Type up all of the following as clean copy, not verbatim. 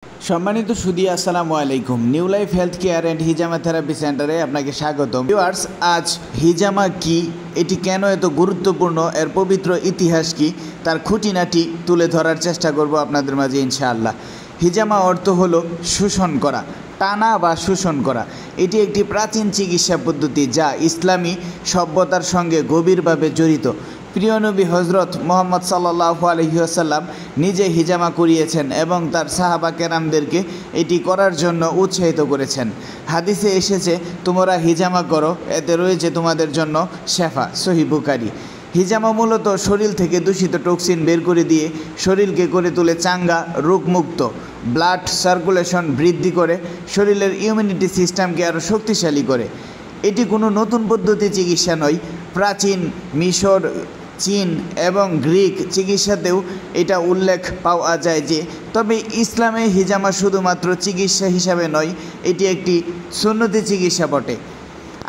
সম্মানিত সুদী, আসসালামু আলাইকুম। New life health care and হিজামা থেরাপি সেন্টারে আপনাকে স্বাগতম। ভিউয়ার্স, আজ হিজামা কি, এটি কেন এত গুরুত্বপূর্ণ, এর পবিত্র ইতিহাস কি, তার খুঁটিনাটি তুলে ধরার চেষ্টা করব আপনাদের মাঝে ইনশাআল্লাহ। হিজামা অর্থ হলো শোষণ করা, টানা বা শোষণ করা। এটি একটি প্রাচীন চিকিৎসা পদ্ধতি যা ইসলামী সভ্যতার সঙ্গে গভীরভাবে জড়িত। প্রিয় নবী হজরত মোহাম্মদ সাল্লাল্লাহু আলাইহি ওয়াসাল্লাম নিজে হিজামা করিয়েছেন এবং তার সাহাবা কেরামদেরকে এটি করার জন্য উৎসাহিত করেছেন। হাদিসে এসেছে, তোমরা হিজামা করো, এতে রয়েছে তোমাদের জন্য শেফা। সহিহ বুখারী। হিজামা মূলত শরীর থেকে দূষিত টক্সিন বের করে দিয়ে শরীরকে করে তোলে চাঙ্গা, রোগমুক্ত। ব্লাড সার্কুলেশন বৃদ্ধি করে, শরীরের ইমিউনিটি সিস্টেমকে আরও শক্তিশালী করে। এটি কোনো নতুন পদ্ধতি চিকিৎসা নয়। প্রাচীন মিশর, চীন এবং গ্রিক চিকিৎসাতেও এটা উল্লেখ পাওয়া যায় যে, তবে ইসলামে হিজামা শুধুমাত্র চিকিৎসা হিসাবে নয়, এটি একটি সুন্নতি চিকিৎসা বটে।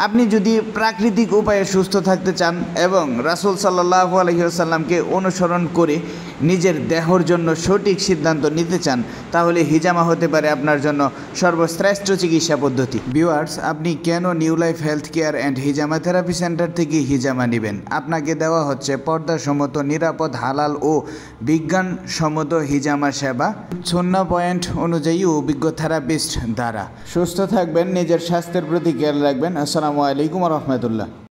আপনি যদি প্রাকৃতিক উপায়ে সুস্থ থাকতে চান এবং রাসূল সাল্লাল্লাহু আলাইহি ওয়াসাল্লামকে অনুসরণ করে নিজের দেহর জন্য সঠিক সিদ্ধান্ত নিতে চান, তাহলে হিজামা হতে পারে আপনার জন্য সর্বশ্রেষ্ঠ চিকিৎসা পদ্ধতি। ভিউয়ার্স, আপনি কেন new life health care and হিজামা থেরাপি সেন্টার থেকে হিজামা নেবেন? আপনাকে দেওয়া হচ্ছে পর্দাসম্মত, নিরাপদ, হালাল ও বিজ্ঞানসম্মত হিজামা সেবা, 0 পয়েন্ট অনুযায়ী অভিজ্ঞ থেরাপিস্ট দ্বারা। সুস্থ থাকবেন, নিজের স্বাস্থ্যের প্রতি খেয়াল রাখবেন। আসসালামু আলাইকুম ওয়া রাহমাতুল্লাহ।